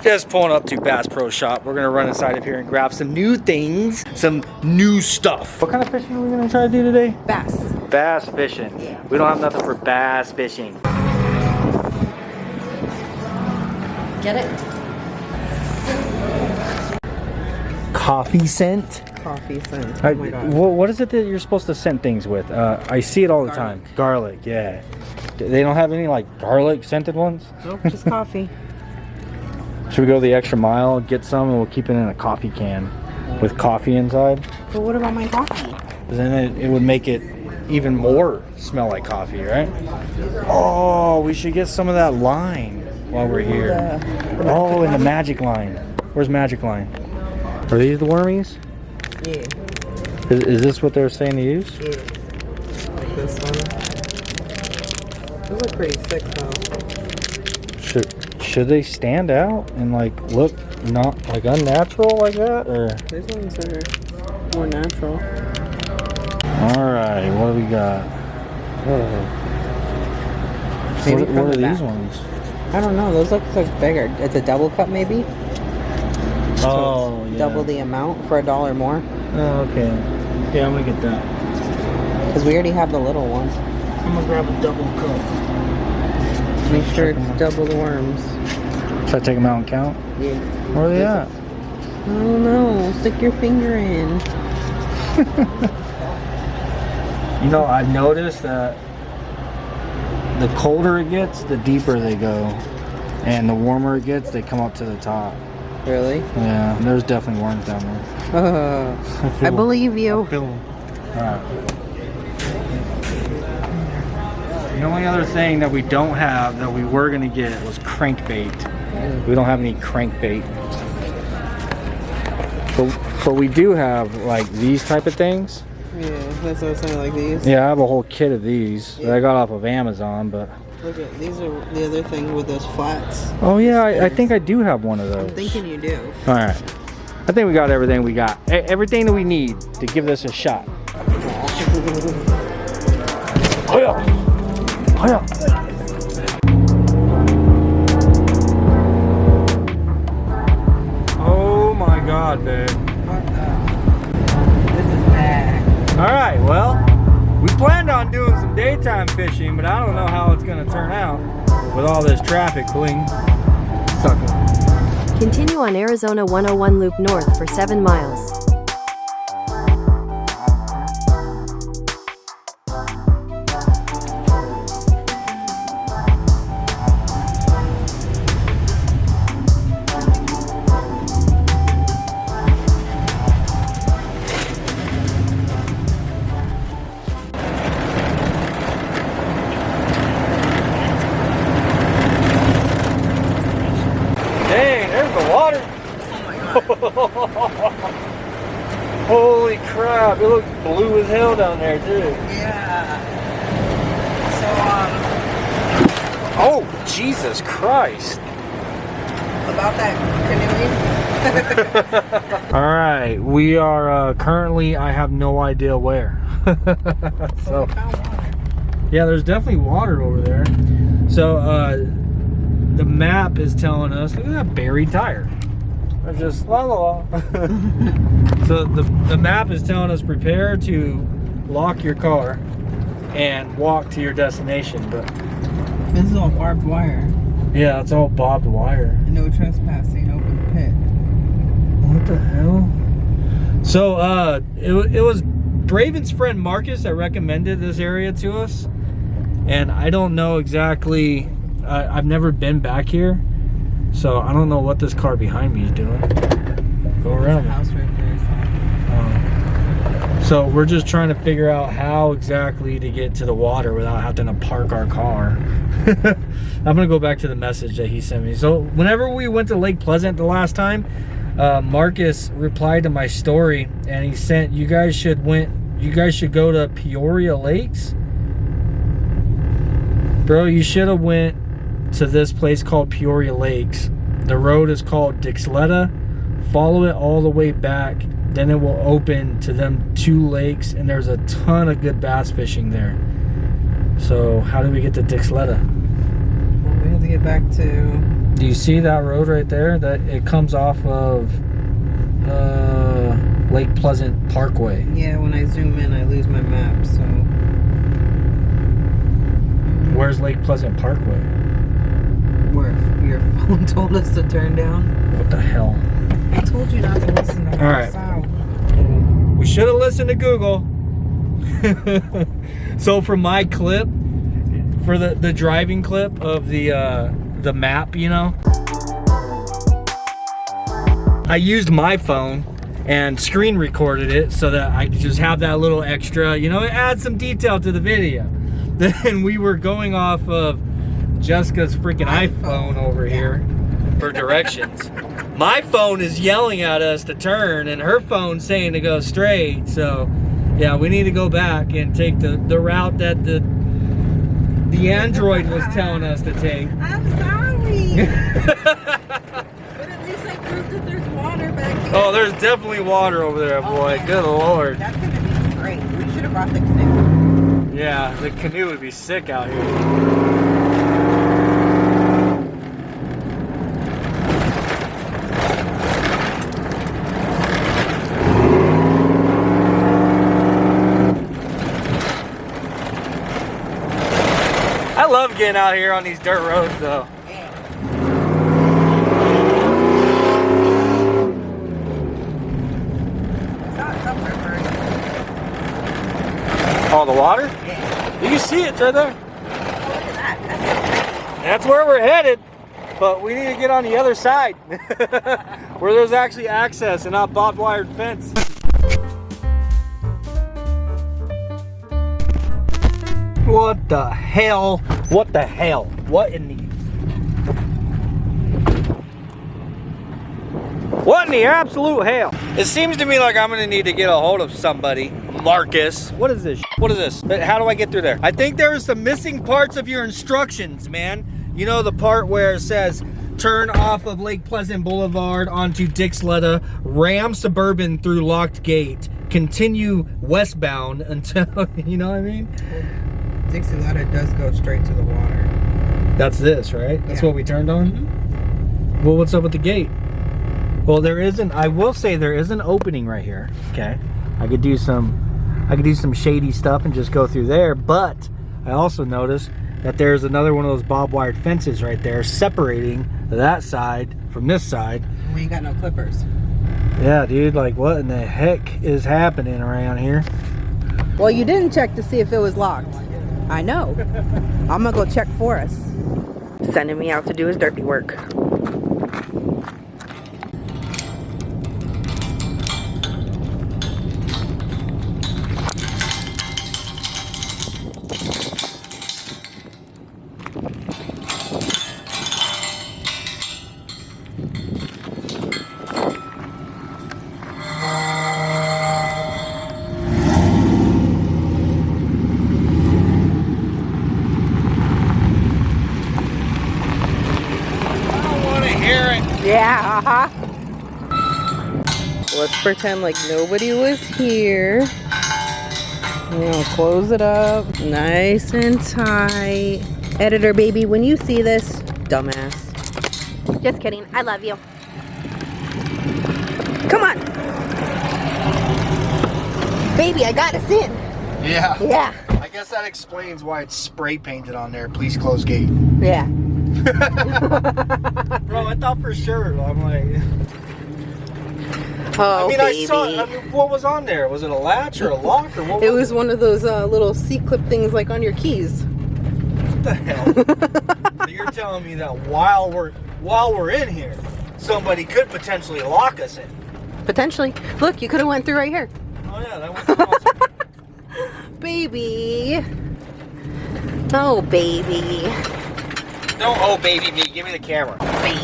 Just pulling up to Bass Pro Shop. We're gonna run inside of here and grab some new things, some new stuff. What kind of fishing are we gonna try to do today? Bass. Bass fishing. Yeah. We don't have nothing for bass fishing. Get it? Coffee scent? Coffee scent. Oh my God. What is it that you're supposed to scent things with? I see it all the time. Garlic, yeah. They don't have any like garlic scented ones? Nope, just coffee. Should we go the extra mile, get some, and we'll keep it in a coffee can with coffee inside? But what about my coffee? Then it would make it even more smell like coffee, right? Oh, we should get some of that line while we're here. Oh, and the magic line. Where's magic line? Are these the wormies? Yeah. Is this what they're saying to use? Yeah. Like this one. Those look pretty sick though. Should they stand out and like look not like unnatural like that, or? These ones are more natural. All right, what do we got? What are these ones? I don't know. Those look bigger. It's a double cup maybe. Oh, yeah. Double the amount for $1 more. Oh, okay. Yeah, I'm gonna get that. Because we already have the little one. I'm gonna grab a double cup. Make sure it's double the worms. Should I take them out and count? Yeah. Where are they at? I don't know. Stick your finger in. You know, I've noticed that the colder it gets, the deeper they go. And the warmer it gets, they come up to the top. Really? Yeah, there's definitely worms down there. I believe you. I feel them. Alright. The only other thing that we don't have that we were going to get was crankbait. We don't have any crankbait. But we do have like these type of things. Yeah, that's what I'm saying, like these. Yeah, I have a whole kit of these that I got off of Amazon, but... Look at, these are the other thing with those flats. Oh yeah, I think I do have one of those. I'm thinking you do. Alright. I think we got everything we got. Everything that we need to give this a shot. Oh yeah! Oh yeah! Oh my God, babe. What the? This is bad. Alright, well, we planned on doing some daytime fishing, but I don't know how it's gonna turn out with all this traffic. Bling. Sucker. Continue on Arizona 101 Loop North for 7 miles. Holy crap, it looks blue as hell down there too. Yeah. So, oh, Jesus Christ. About that canoeing? Alright, we are currently, I have no idea where. So, yeah, there's definitely water over there. So, the map is telling us, look at that buried tire. Or just la la la. So the map is telling us prepare to lock your car and walk to your destination, but this is all barbed wire. Yeah, it's all barbed wire. No trespassing, open pit. What the hell? So it was Braven's friend Marcus that recommended this area to us, and I don't know exactly. I've never been back here. So I don't know what this car behind me is doing. Go around. House right there, so we're just trying to figure out how exactly to get to the water without having to park our car. I'm gonna go back to the message that he sent me. So whenever we went to Lake Pleasant the last time, Marcus replied to my story and he sent, you guys should go to Peoria Lakes. Bro, you should have went to this place called Peoria Lakes. The road is called Dixletta. Follow it all the way back, then it will open to them 2 lakes, and there's a ton of good bass fishing there. So how do we get to Dixletta? Well, we have to get back to Do you see that road right there? That it comes off of Lake Pleasant Parkway. Yeah, when I zoom in, I lose my map, so. Where's Lake Pleasant Parkway? Where your phone told us to turn down. What the hell? I told you not to listen to All right. South. We should have listened to Google. So for my clip, for the driving clip of the map, you know, I used my phone and screen recorded it so that I could just have that little extra, you know, it adds some detail to the video. Then we were going off of Jessica's freaking iPhone over here for directions. My phone is yelling at us to turn and her phone's saying to go straight. So yeah, we need to go back and take the route that the Android was telling us to take. I'm sorry. But at least I proved that there's water back here. Oh, there's definitely water over there, boy. Okay. Good Lord. That's gonna be great. We should have brought the canoe. Yeah, the canoe would be sick out here. I love getting out here on these dirt roads though. Oh, the water? Yeah. You can see it right there. Oh, look at that. That's where we're headed, but we need to get on the other side where there's actually access and not barbed wire fence. What the hell? What the hell? What in the... What in the absolute hell? It seems to me like I'm gonna need to get a hold of somebody. Marcus. What is this? What is this? How do I get through there? I think there are some missing parts of your instructions, man. You know the part where it says turn off of Lake Pleasant Boulevard onto Dixletta, ram Suburban through Locked Gate, continue westbound until, you know what I mean? Dixletta does go straight to the water. That's this, right? That's Yeah. what we turned on? Mm-hmm. Well, what's up with the gate? Well, there isn't, I will say there is an opening right here, okay? I could do some shady stuff and just go through there, but I also noticed that there's another one of those barbed wire fences right there separating that side from this side. We ain't got no clippers. Yeah, dude, like what in the heck is happening around here? Well, you didn't check to see if it was locked. I know. I'm gonna go check for us. Sending me out to do his dirty work. Yeah, Let's pretend like nobody was here. We'll close it up nice and tight. Editor baby, when you see this, dumbass. Just kidding, I love you. Come on. Baby, I got us in. Yeah. Yeah. I guess that explains why it's spray painted on there. Please close gate. Yeah. Bro, I thought for sure. I'm like... Oh, I mean, baby. I mean, what was on there? Was it a latch or a lock or what? It was one of those little C-clip things like on your keys. What the hell? So you're telling me that while we're in here, somebody could potentially lock us in? Potentially. Look, you could have went through right here. Oh yeah, that went through. Baby. Oh, baby. Don't oh baby me. Give me the camera. Baby.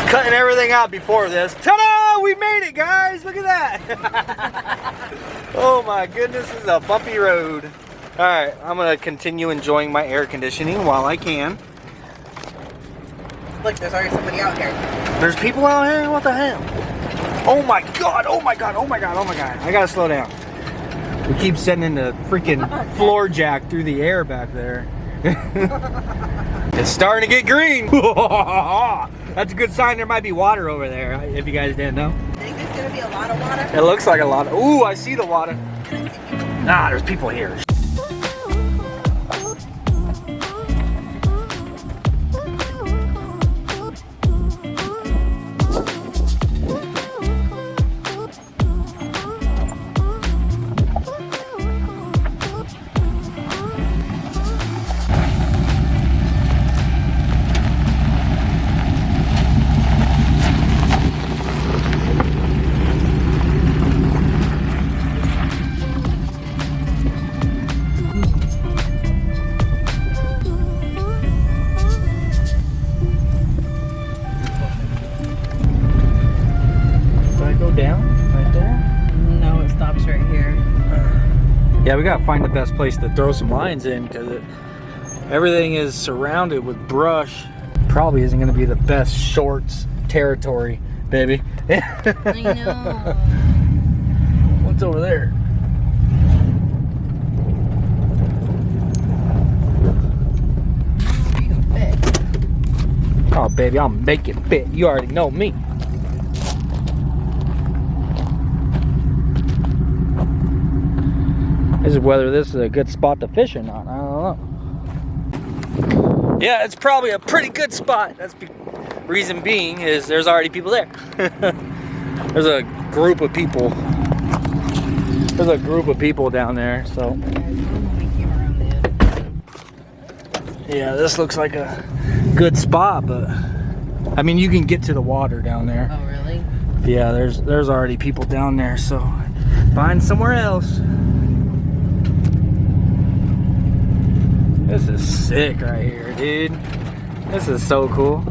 Cutting everything out before this. Ta-da! We made it, guys. Look at that. Oh my goodness, this is a bumpy road. All right, I'm gonna continue enjoying my air conditioning while I can. Look, there's already somebody out here. There's people out here? What the hell? Oh my god, oh my god, oh my god, oh my god. I gotta slow down. We keep sending the freaking floor jack through the air back there. It's starting to get green. That's a good sign there might be water over there, if you guys didn't know. Think there's gonna be a lot of water? It looks like a lot of, ooh, I see the water. Nah, there's people here. Down right there? No, it stops right here. Yeah, we gotta find the best place to throw some lines in because everything is surrounded with brush. Probably isn't gonna be the best shorts territory, baby. I know. What's over there? You can fit. Oh, baby, I'll make it fit. You already know me. This is whether this is a good spot to fish or not. I don't know. Yeah, it's probably a pretty good spot. Reason being is there's already people there. There's a group of people. There's a group of people down there. So yeah, this looks like a good spot, but I mean you can get to the water down there. Oh really? Yeah, there's already people down there. So find somewhere else. This is sick right here, dude. This is so cool.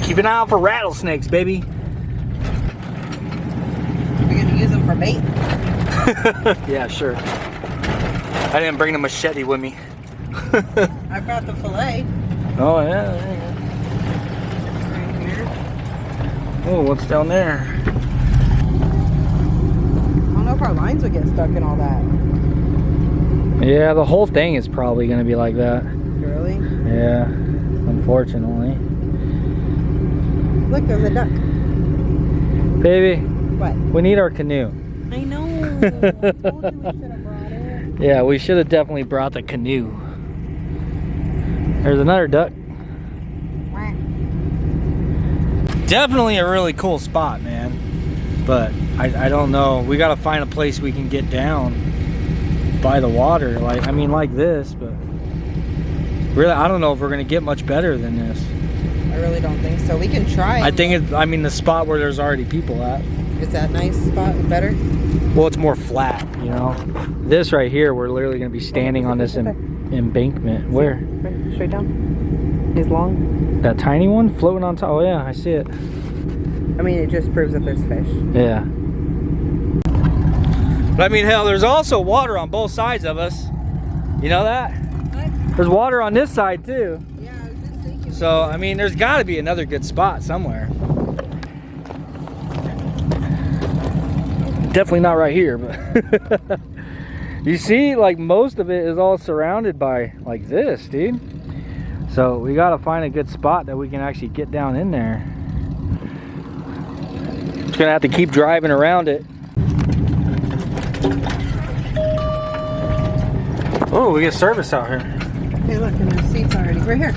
Keep an eye out for rattlesnakes, baby. We're gonna use them for bait. Yeah, sure. I didn't bring the machete with me. I brought the fillet. Oh, yeah. Right here. Oh, what's down there? I don't know if our lines would get stuck in all that. Yeah, the whole thing is probably going to be like that. Really? Yeah, unfortunately. Look, there's a duck. Baby, What? we need our canoe. I know. I told you we should have brought it. Yeah, we should have definitely brought the canoe. There's another duck. Definitely a really cool spot, man. But I don't know. We got to find a place we can get down by the water, like I mean like this, but really I don't know if we're gonna get much better than this. I really don't think so. We can try. I think it's, I mean the spot where there's already people at. Is that nice spot better? Well, it's more flat, you know. This right here, we're literally gonna be standing on this embankment. Where? Right, straight down. He's long. That tiny one floating on top. Oh yeah, I see it. I mean, it just proves that there's fish. Yeah. But I mean, hell, there's also water on both sides of us. You know that? What? There's water on this side too. Yeah, I was just thinking. So, I mean, there's got to be another good spot somewhere. Definitely not right here, but you see, like most of it is all surrounded by like this, dude. So we got to find a good spot that we can actually get down in there. Just gonna have to keep driving around it. Oh, we get service out here. Hey, look, and there's seats already. Right here.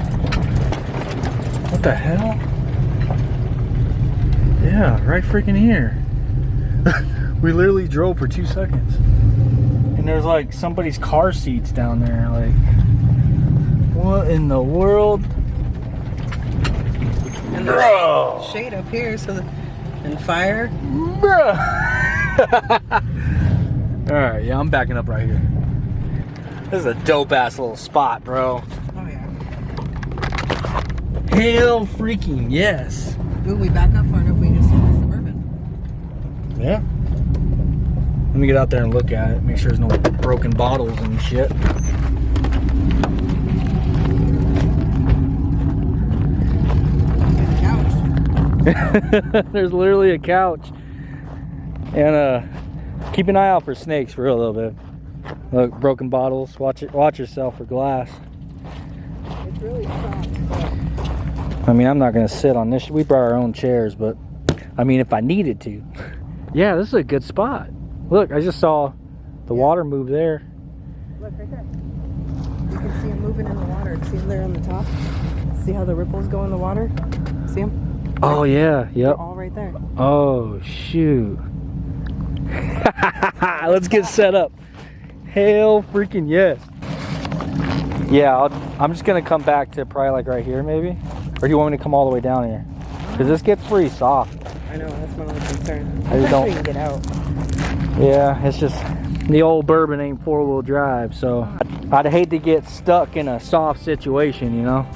What the hell? Yeah, right freaking here. We literally drove for 2 seconds. And there's like somebody's car seats down there. Like, what in the world? And Bro! shade up here, so the, and fire. Bro! Alright, yeah, I'm backing up right here. This is a dope ass little spot, bro. Oh, yeah. Hell freaking yes. Ooh, we back up far enough, we just see the Suburban. Yeah. Let me get out there and look at it, make sure there's no broken bottles and shit. Couch. There's literally a couch. And keep an eye out for snakes for a little bit. Look, broken bottles. Watch yourself for glass. It's really strong. I mean, I'm not gonna sit on this. We brought our own chairs, but I mean, if I needed to. Yeah, this is a good spot. Look, I just saw the water move there. Look right there. You can see them moving in the water. See them there on the top? See how the ripples go in the water? See them? Oh yeah, yep. They're all right there. Oh shoot. Let's get set up. Hell freaking yes. Yeah, I'm just gonna come back to probably like right here maybe. Or do you want me to come all the way down here? Because this gets pretty soft. I know, that's my only concern. I just don't. You can get out. Yeah, it's just the old bourbon ain't 4-wheel drive, so I'd hate to get stuck in a soft situation, you know.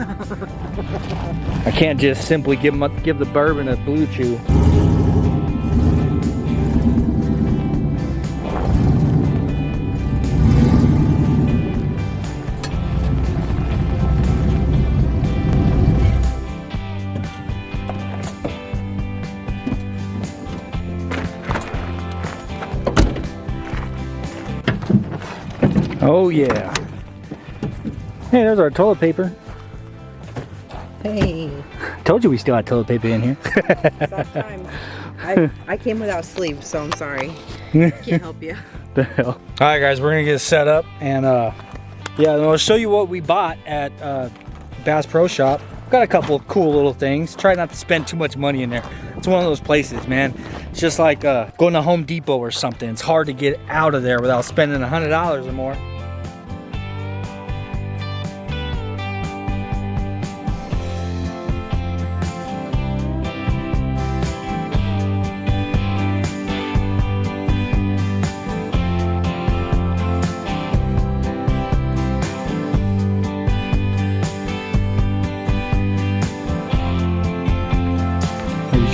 I can't just simply give the bourbon a blue chew. Oh yeah. Hey, there's our toilet paper. Hey. Told you we still had toilet paper in here. Sometimes. I came without sleeves, so I'm sorry. Can't help you. The hell. Alright guys, we're gonna get set up and yeah, I'll show you what we bought at Bass Pro Shop. Got a couple of cool little things. Try not to spend too much money in there. It's one of those places, man. It's just like going to Home Depot or something. It's hard to get out of there without spending $100 or more.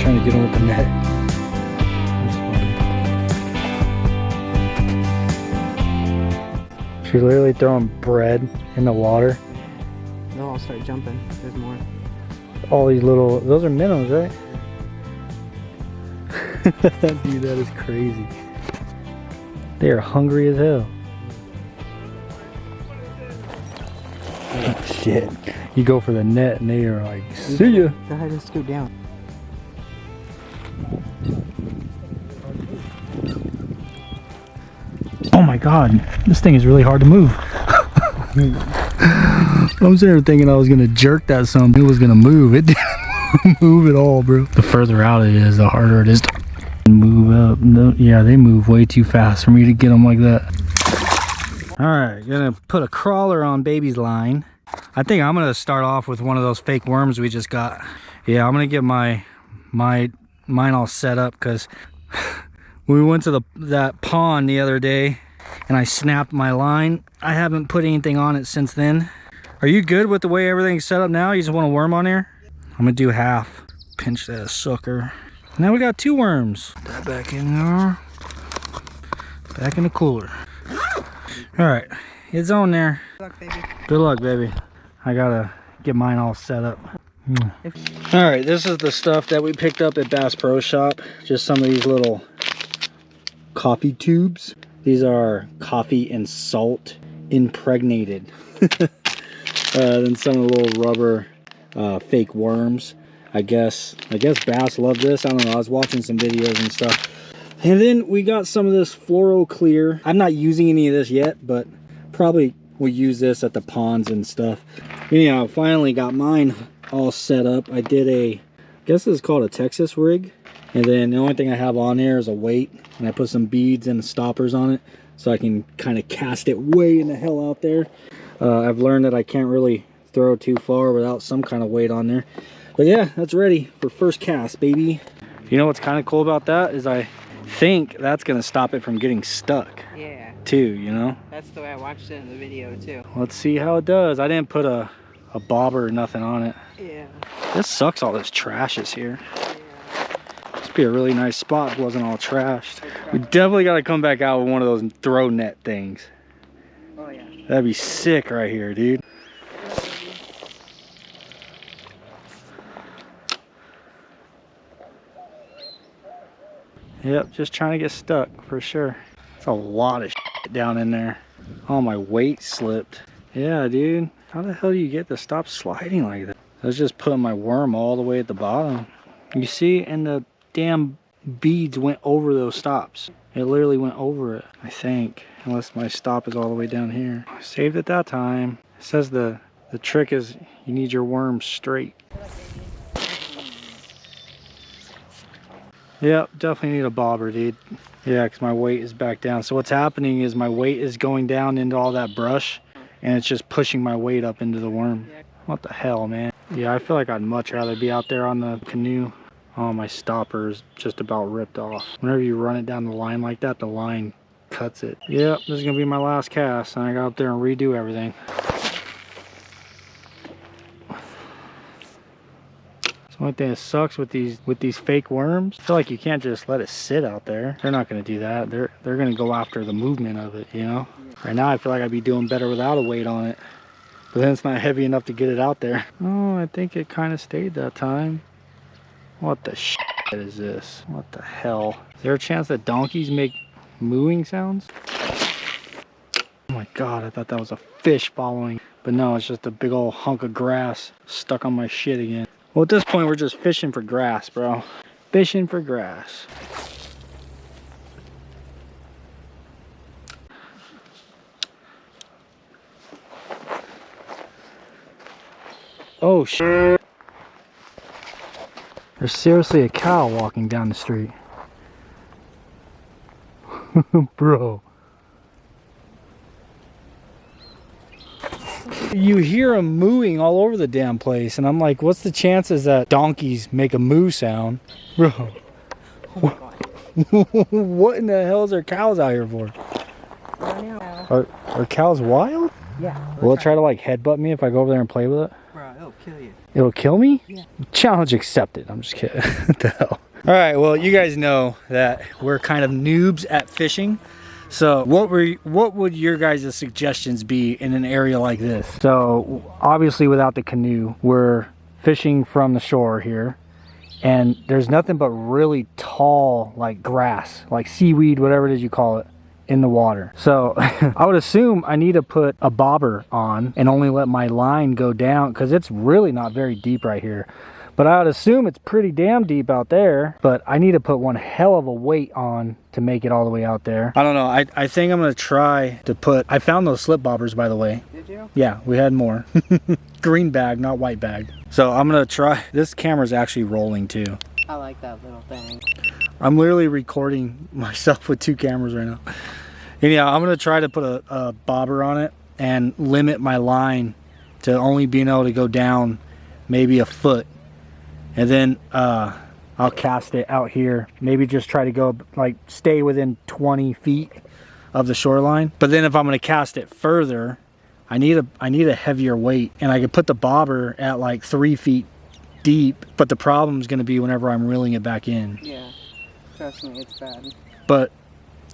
Trying to get on with the net. She's literally throwing bread in the water. They'll all start jumping. There's more. All these little, those are minnows, right? Dude, that is crazy. They are hungry as hell. Oh, shit. You go for the net and they are like, see ya. Go ahead and scoot down. Oh my god, this thing is really hard to move. I'm sitting there thinking I was gonna jerk that something. It was gonna move. It didn't move at all, bro. The further out it is, the harder it is to move up. No, yeah, they move way too fast for me to get them like that. Alright, gonna put a crawler on baby's line. I think I'm gonna start off with one of those fake worms we just got. Yeah, I'm gonna get mine all set up because we went to that pond the other day and I snapped my line. I haven't put anything on it since then. Are you good with the way everything's set up now? You just want a worm on here? I'm gonna do half. Pinch that sucker. Now we got 2 worms. Put that back in there. Back in the cooler. All right, it's on there. Good luck, baby. Good luck, baby. I gotta get mine all set up. All right, this is the stuff that we picked up at Bass Pro Shop. Just some of these little coffee tubes. These are coffee and salt impregnated. Then some of the little rubber fake worms. I guess bass love this. I don't know, I was watching some videos and stuff. And then we got some of this fluoro clear. I'm not using any of this yet, but probably will use this at the ponds and stuff. Anyhow, finally got mine all set up. I did I guess this is called a Texas rig. And then the only thing I have on here is a weight. And I put some beads and stoppers on it so I can kind of cast it way in the hell out there. I've learned that I can't really throw too far without some kind of weight on there. But yeah, that's ready for first cast, baby. You know what's kind of cool about that is I think that's gonna stop it from getting stuck. Yeah. Too, you know? That's the way I watched it in the video too. Let's see how it does. I didn't put a bobber or nothing on it. Yeah. This sucks, all this trash is here. Yeah. This would be a really nice spot if it wasn't all trashed. We definitely gotta come back out with one of those throw net things. Oh yeah. That'd be sick right here, dude. Yep, just trying to get stuck for sure. It's a lot of shit down in there. Oh, my weight slipped. Yeah, dude. How the hell do you get to stop sliding like that? I was just putting my worm all the way at the bottom. You see, and the damn beads went over those stops. It literally went over it, I think, unless my stop is all the way down here. I saved it that time. It says the trick is you need your worm straight. Yep, definitely need a bobber, dude. Yeah, because my weight is back down. So what's happening is my weight is going down into all that brush, and it's just pushing my weight up into the worm. What the hell, man? Yeah, I feel like I'd much rather be out there on the canoe. Oh, my stopper is just about ripped off. Whenever you run it down the line like that, the line cuts it. Yep, this is gonna be my last cast, and I got up there and redo everything. The only thing that sucks with these fake worms, I feel like you can't just let it sit out there. They're not gonna do that. They're gonna go after the movement of it, you know? Right now I feel like I'd be doing better without a weight on it. But then it's not heavy enough to get it out there. Oh, I think it kind of stayed that time. What the shit is this? What the hell? Is there a chance that donkeys make mooing sounds? Oh my god, I thought that was a fish following. But no, it's just a big old hunk of grass stuck on my shit again. Well, at this point, we're just fishing for grass, bro. Fishing for grass. Oh, shit. There's seriously a cow walking down the street. Bro. You hear them mooing all over the damn place, and I'm like, what's the chances that donkeys make a moo sound? Bro. Oh my god. What in the hell is there cows out here for? Are cows wild? Yeah. Will it try to like headbutt me if I go over there and play with it? Bro, it'll kill you. It'll kill me? Yeah. Challenge accepted. I'm just kidding. What the hell? All right, well, you guys know that we're kind of noobs at fishing. So what would your guys' suggestions be in an area like this? So obviously without the canoe, we're fishing from the shore here, and there's nothing but really tall like grass, like seaweed, whatever it is you call it, in the water. So I would assume I need to put a bobber on and only let my line go down, because it's really not very deep right here. But I would assume it's pretty damn deep out there, but I need to put one hell of a weight on to make it all the way out there. I don't know, I think I'm gonna try to put, I found those slip bobbers, by the way. Did you? Yeah, we had more. Green bag, not white bag. So I'm gonna try, this camera's actually rolling too. I like that little thing. I'm literally recording myself with two cameras right now. Anyhow, I'm gonna try to put a bobber on it and limit my line to only being able to go down maybe a foot. And then I'll cast it out here. Maybe just try to go, like, stay within 20 feet of the shoreline. But then if I'm gonna cast it further, I need a heavier weight. And I could put the bobber at like 3 feet deep. But the problem is gonna be whenever I'm reeling it back in. Yeah, trust me, it's bad. But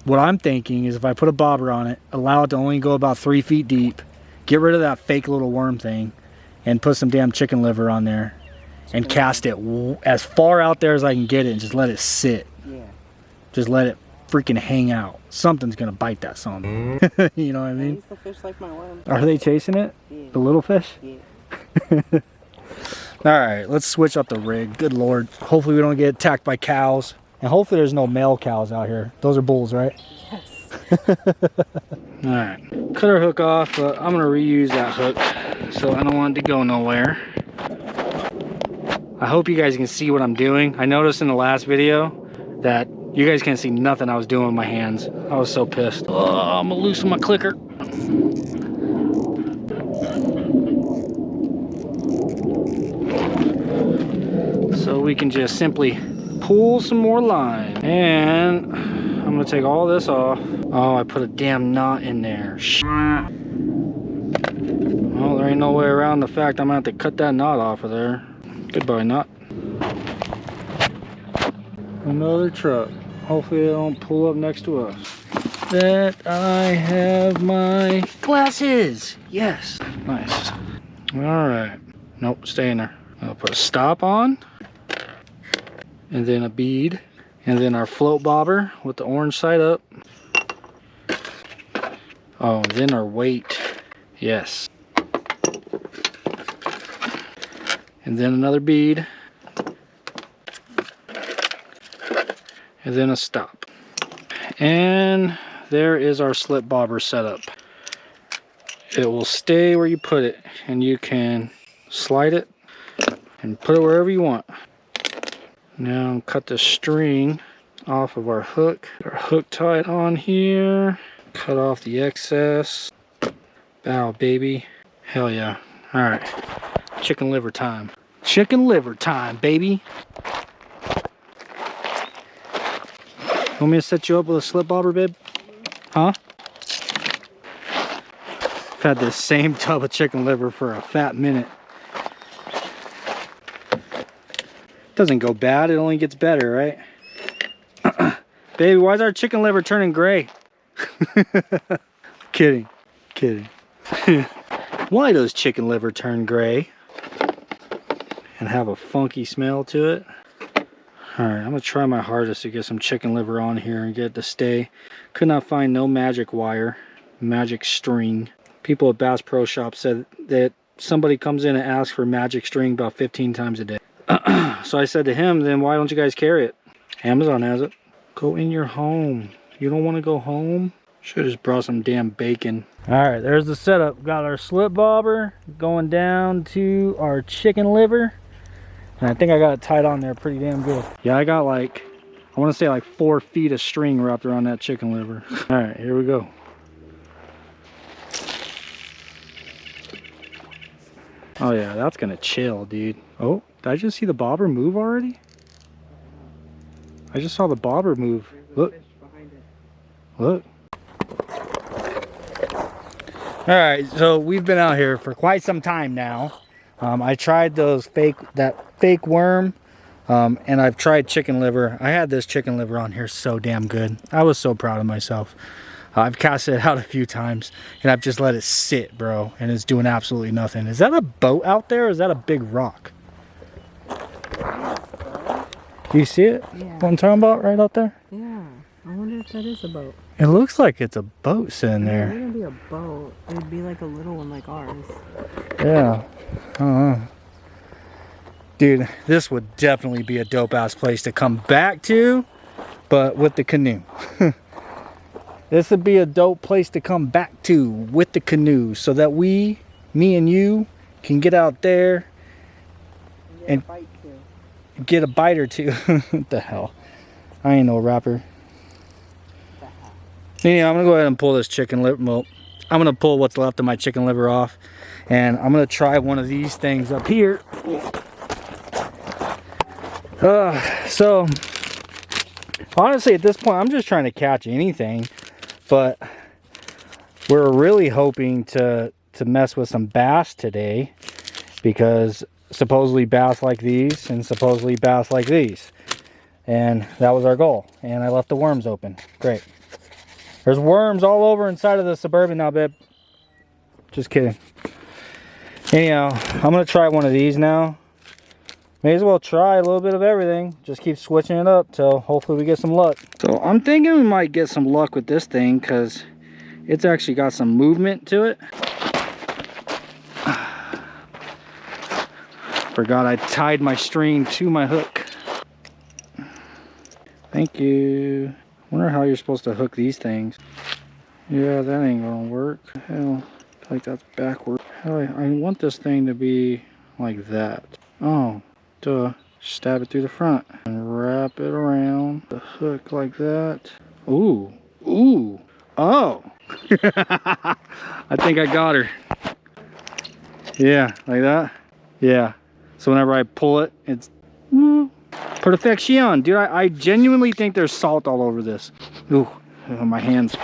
what I'm thinking is if I put a bobber on it, allow it to only go about 3 feet deep, get rid of that fake little worm thing, and put some damn chicken liver on there. And cast it as far out there as I can get it and just let it sit. Yeah. Just let it freaking hang out. Something's gonna bite that son. You know what I mean? Used to fish like my worm. Are they chasing it? Yeah. The little fish? Yeah. Alright, let's switch up the rig. Good lord. Hopefully we don't get attacked by cows. And hopefully there's no male cows out here. Those are bulls, right? Yes. Alright. Cut our hook off, but I'm gonna reuse that hook. So I don't want it to go nowhere. I hope you guys can see what I'm doing. I noticed in the last video that you guys can't see nothing I was doing with my hands. I was so pissed. Oh, I'm gonna loosen my clicker. So we can just simply pull some more line. And I'm gonna take all this off. Oh, I put a damn knot in there. Well, there ain't no way around the fact I'm gonna have to cut that knot off of there. Goodbye, knot. Another truck. Hopefully they don't pull up next to us. That I have my glasses. Yes. Nice. All right. Nope, stay in there. I'll put a stop on. And then a bead. And then our float bobber with the orange side up. Oh, then our weight. Yes. and then another bead, and then a stop. And there is our slip bobber setup. It will stay where you put it, and you can slide it and put it wherever you want. Now cut the string off of our hook. Our hook tied on here. Cut off the excess. Bow, baby. Hell yeah. All right, chicken liver time. Chicken liver time, baby. Want me to set you up with a slip bobber, babe? Huh? I've had this same tub of chicken liver for a fat minute. Doesn't go bad, it only gets better, right? Baby, why is our chicken liver turning gray? Kidding. Why does chicken liver turn gray and have a funky smell to it? Alright, I'm gonna try my hardest to get some chicken liver on here and get it to stay. Could not find no magic wire, magic string. People at Bass Pro Shop said that somebody comes in and asks for magic string about 15 times a day. So I said to him, then why don't you guys carry it? Amazon has it. Go in your home. You don't want to go home? Should have just brought some damn bacon. Alright, there's the setup. Got our slip bobber going down to our chicken liver. And I think I got it tied on there pretty damn good. Yeah, I got like, I want to say like 4 feet of string wrapped around that chicken liver. Alright, here we go. Oh yeah, that's gonna chill, dude. Oh, did I just see the bobber move already? I just saw the bobber move. Look. Look. Alright, so we've been out here for quite some time now. I tried that fake worm, and I've tried chicken liver. I had this chicken liver on here so damn good. I was so proud of myself. I've cast it out a few times, and I've just let it sit, bro, and it's doing absolutely nothing. Is that a boat out there, or is that a big rock? Do you see it? Yeah. What I'm talking about right out there? Yeah. I wonder if that is a boat. It looks like it's a boat sitting there. It wouldn't be a boat. It would be like a little one like ours. Yeah. I don't know. Dude, this would definitely be a dope-ass place to come back to, but with the canoe. This would be a dope place to come back to with the canoe so that me and you, can get out there and get a bite or two. What the hell? I ain't no rapper. Anyhow, I'm going to go ahead and pull this chicken liver. Well, I'm going to pull what's left of my chicken liver off. And I'm going to try one of these things up here. So, honestly, at this point, I'm just trying to catch anything. But we're really hoping to mess with some bass today. Because supposedly bass like these and supposedly bass like these. And that was our goal. And I left the worms open. Great. There's worms all over inside of the Suburban now, babe. Just kidding. Anyhow, I'm going to try one of these now. May as well try a little bit of everything. Just keep switching it up till hopefully we get some luck. So I'm thinking we might get some luck with this thing because it's actually got some movement to it. Forgot I tied my string to my hook. Thank you. Wonder how you're supposed to hook these things. Yeah, that ain't gonna work. Hell, I feel like that's backward. Hell, I want this thing to be like that. Oh, duh. Stab it through the front and wrap it around the hook like that. Ooh, ooh, oh. I think I got her. Yeah, like that. Yeah. So whenever I pull it, it's perfection. Dude, I genuinely think there's salt all over this. Ooh, my hands.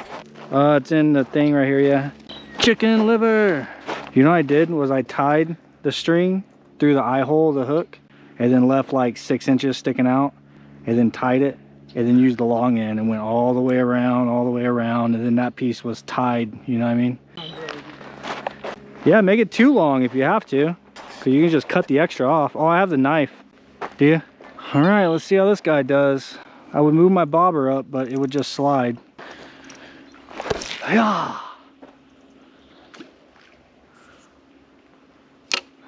It's in the thing right here, yeah. Chicken liver. You know what I did was I tied the string through the eye hole of the hook and then left like 6 inches sticking out and then tied it and then used the long end and went all the way around, and then that piece was tied, you know what I mean? Yeah, make it too long if you have to. So you can just cut the extra off. Oh, I have the knife. Do you? All right, let's see how this guy does. I would move my bobber up, but it would just slide. Yeah.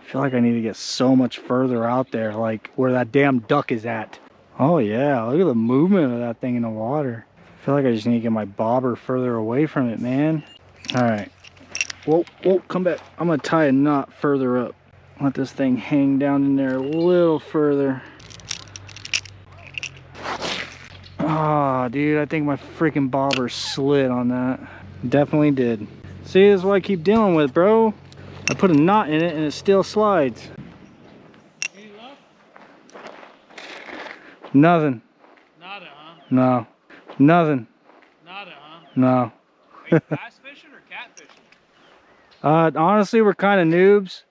I feel like I need to get so much further out there, like where that damn duck is at. Oh yeah, look at the movement of that thing in the water. I feel like I just need to get my bobber further away from it, man. All right. Whoa, whoa, come back. I'm gonna tie a knot further up. Let this thing hang down in there a little further. Ah, dude, I think my freaking bobber slid on that. Definitely did. See, this is what I keep dealing with, bro. I put a knot in it and it still slides. Any luck? Nothing. Nada, huh? No. Nothing. Nada, huh? No. Are you bass fishing or catfishing? Honestly, we're kind of noobs.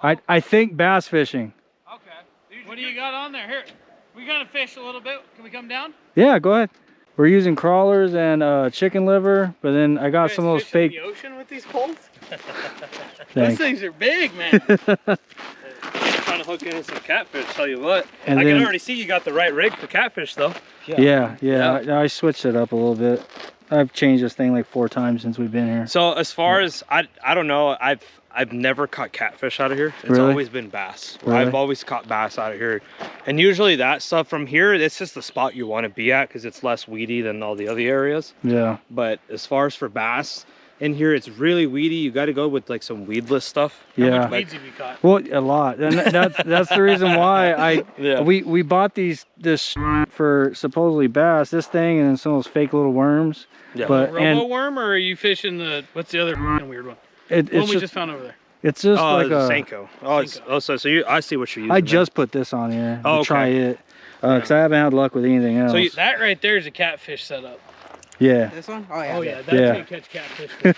I think bass fishing. Okay. What do you got on there? Here, we gonna fish a little bit. Can we come down? Yeah, go ahead. We're using crawlers and chicken liver, but then I got some of those fake. In the ocean with these poles? Thanks. Those things are big, man. Trying to hook in some catfish, tell you what. And I then, can already see you got the right rig for catfish, though. Yeah. I switched it up a little bit. I've changed this thing like 4 times since we've been here. So as far as I don't know, I've never caught catfish out of here. It's Really? always been bass. Really? I've always caught bass out of here, and usually that stuff from here, it's just the spot you want to be at because it's less weedy than all the other areas. Yeah. But as far as for bass in here, it's really weedy. You got to go with like some weedless stuff. Yeah. How much weeds have you caught? Well, a lot, and that's the reason why we bought this for supposedly bass, this thing, and then some of those fake little worms. Yeah. But Robo worm, or are you fishing the what's the other weird one? it's One we just just found over there. it's just Oh, like the a Senko. Oh, it's, Senko. so I see what you're using. I there. just put this on here Oh, to try okay. it because I haven't had luck with anything else. So that right there is a catfish setup. Yeah. This one? Oh yeah. Oh yeah, that's Yeah. how you catch catfish. For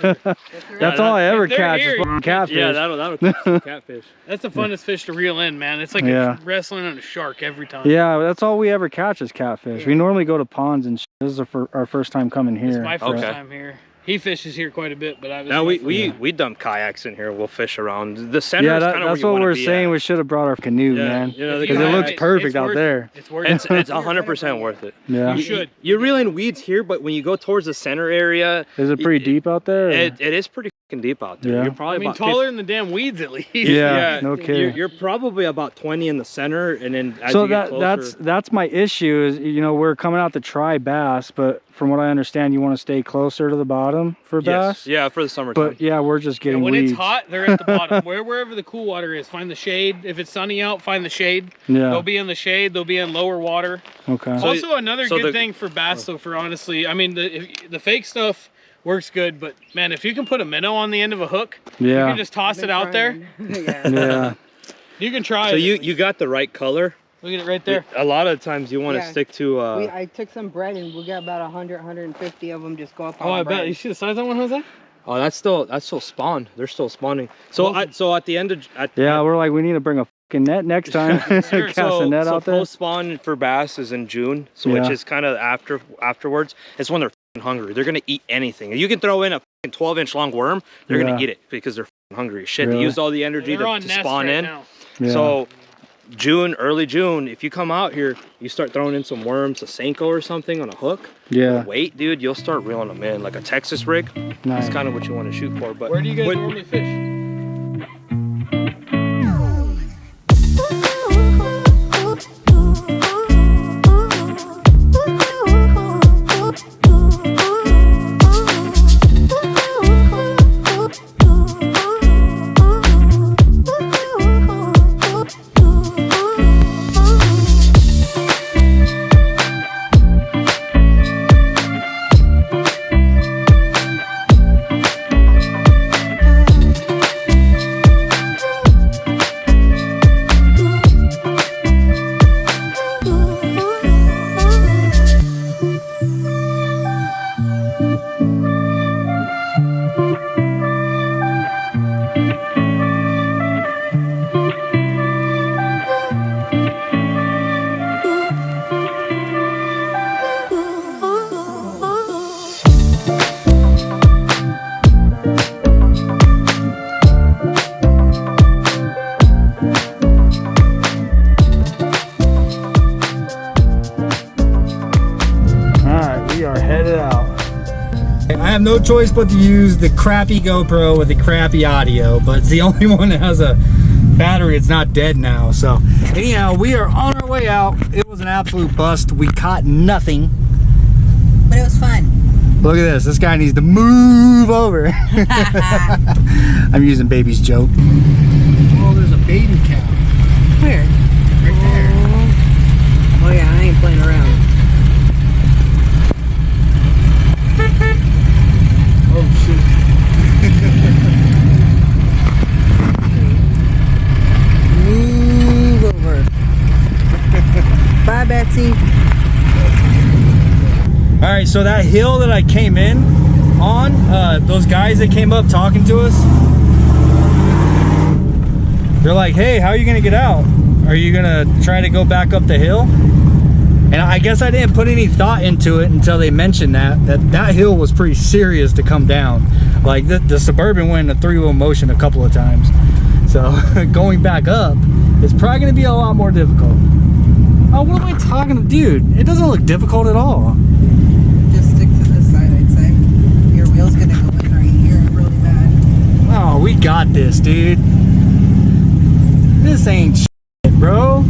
sure. That's all I ever if they're catch here, is fucking catfish. Yeah, that'll catch some catfish. That's the funnest fish to reel in, man. It's like Yeah. wrestling on a shark every time. Yeah, that's all we ever catch is catfish. We normally go to ponds and this is our first time coming here. It's my first so- time here. He fishes here quite a bit, but I was. Now we dump kayaks in here. We'll fish around. The center Yeah, is kind of that's where what you we're wanna be saying. at. We should have brought our canoe, Yeah, man, you know, because it looks it's perfect out worth there. It's worth it. It's 100% worth it. Yeah. You should. You're reeling weeds here, but when you go towards the center area, Is it pretty deep out there? or- it is pretty fucking deep out there. Yeah. You're probably about taller than the damn weeds at least. Yeah, no kidding. You're probably about 20 in the center, and then as So you get closer, that's my issue is, you know, we're coming out to try bass, but from what I understand, you want to stay closer to the bottom for bass. Yes. Yeah, for the summertime. But yeah, we're just getting when weeds. it's hot, they're at the bottom. Wherever the cool water is, find the shade. If it's sunny out, find the shade. Yeah. They'll be in the shade. They'll be in lower water. Okay. Also, another good thing for bass, though, for honestly, I mean, the fake stuff works good, but man, if you can put a minnow on the end of a hook, you Yeah. can just toss it out there. Yeah. You can try So it. you got the right color. Look at it right there. A lot of times you want to Yeah. stick to I took some bread and we got about 100, 150 of them just go up on Oh, I bread. bet. You see the size of that one, Jose? oh that's still spawned. They're still spawning. So so at the end of Yeah, we're like, we need to bring a fucking net next time. Sure. Cast a net out there. post spawn for bass is in June, so which Yeah. is kind of afterwards. It's when they're f***ing hungry. They're gonna eat anything. You can throw in a f***ing 12-inch long worm, they're Yeah. gonna eat it because they're f***ing hungry as shit. Really? They used all the energy They're to on nest spawn right in. now. Yeah. So early June, if you come out here, you start throwing in some worms, a Senko or something on a hook. Yeah. Wait, dude, you'll start reeling them in like a Texas rig. Nice. That's kind of what you want to shoot for. But Where do you guys when- normally fish? Alright, we are headed out. I have no choice but to use the crappy GoPro with the crappy audio, but it's the only one that has a battery, it's not dead now. So anyhow, we are on our way out. It was an absolute bust. We caught nothing. But it was fun. Look at this. This guy needs to move over. I'm using baby's joke. Oh, there's a baby cow. Where? Right there. Oh yeah, I ain't playing around. Oh shit. Move over. Bye, Betsy. All right, so that hill that I came in on, those guys that came up talking to us, they're like, hey, how are you gonna get out? Are you gonna try to go back up the hill? And I guess I didn't put any thought into it until they mentioned that hill was pretty serious to come down. Like the Suburban went in a 3-wheel motion a couple of times. So going back up is probably gonna be a lot more difficult. Oh, what am I talking to? Dude, it doesn't look difficult at all. Just stick to this side, I'd say. Your wheel's gonna go in right here really bad. Oh, we got this, dude. This ain't shit, bro.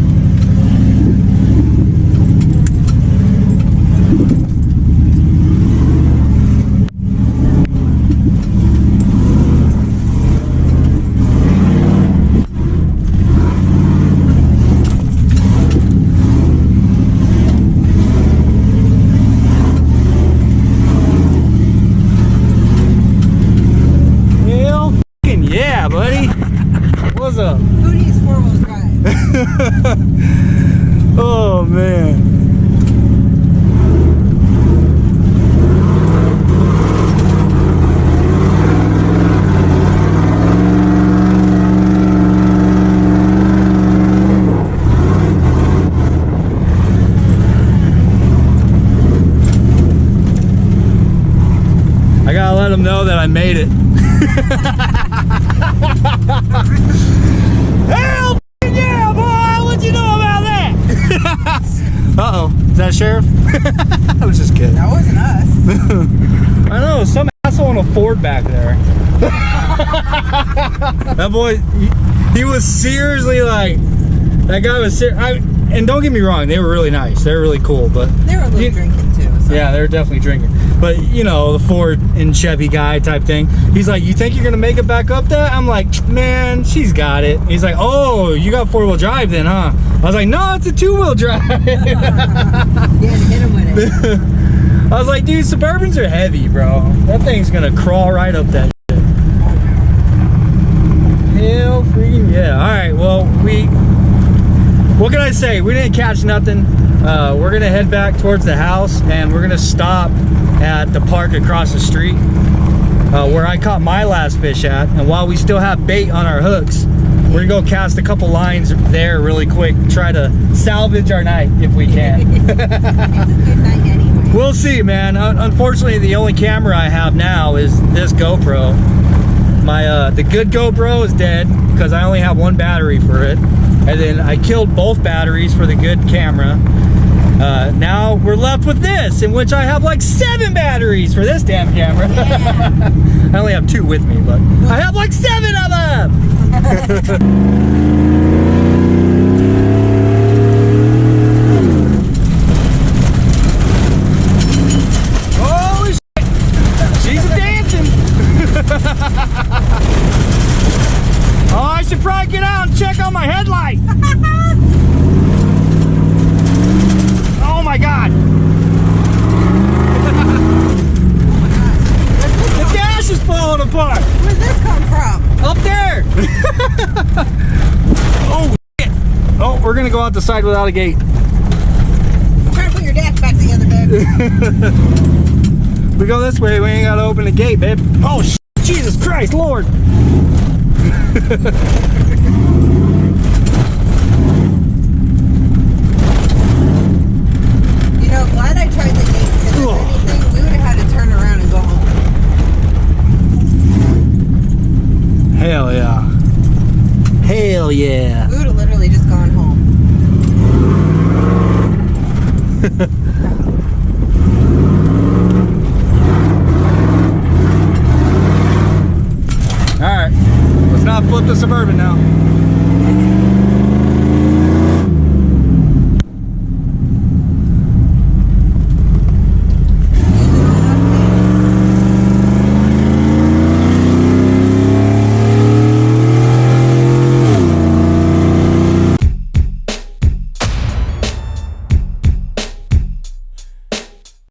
Yeah, buddy. What's up? Who needs 4-wheel drive? Oh, man. I gotta let them know that I made it. Hell yeah, boy! What you know about that? Uh-oh, is that sheriff? I was just kidding. That wasn't us. I know, some asshole in a Ford back there. That boy, he was seriously like, that guy was serious. And don't get me wrong, they were really nice. They were really cool, but They were a little drinking too. So. yeah, they were definitely drinking. But you know, the Ford and Chevy guy type thing. He's like, you think you're gonna make it back up that? I'm like, man, she's got it. He's like, oh, you got 4-wheel drive then, huh? I was like, no, it's a 2-wheel drive. Yeah, to hit him with it. I was like, dude, Suburbans are heavy, bro. That thing's gonna crawl right up that shit. Hell freaking yeah. All right, well, what can I say? We didn't catch nothing. We're gonna head back towards the house and we're gonna stop at the park across the street where I caught my last fish at. And while we still have bait on our hooks, we're gonna go cast a couple lines there really quick, try to salvage our night if we can. It's a good night anyway. We'll see, man. Unfortunately, the only camera I have now is this GoPro. The good GoPro is dead because I only have one battery for it. And then I killed both batteries for the good camera. Now we're left with this, in which I have like 7 batteries for this damn camera. Yeah. I only have 2 with me, but I have like 7 of them! Holy shit! She's dancing! Oh, I should probably get out and check on my headlight! Oh my god! The dash is falling apart! Where'd this come from? Up there! Oh shit! Oh, we're gonna go out the side without a gate. Try to put your dash back together, babe. We go this way, we ain't gotta open the gate, babe. Oh shit! Jesus Christ, Lord! Glad I tried the gate, because if anything, we would have had to turn around and go home. Hell yeah. Hell yeah. We would have literally just gone home.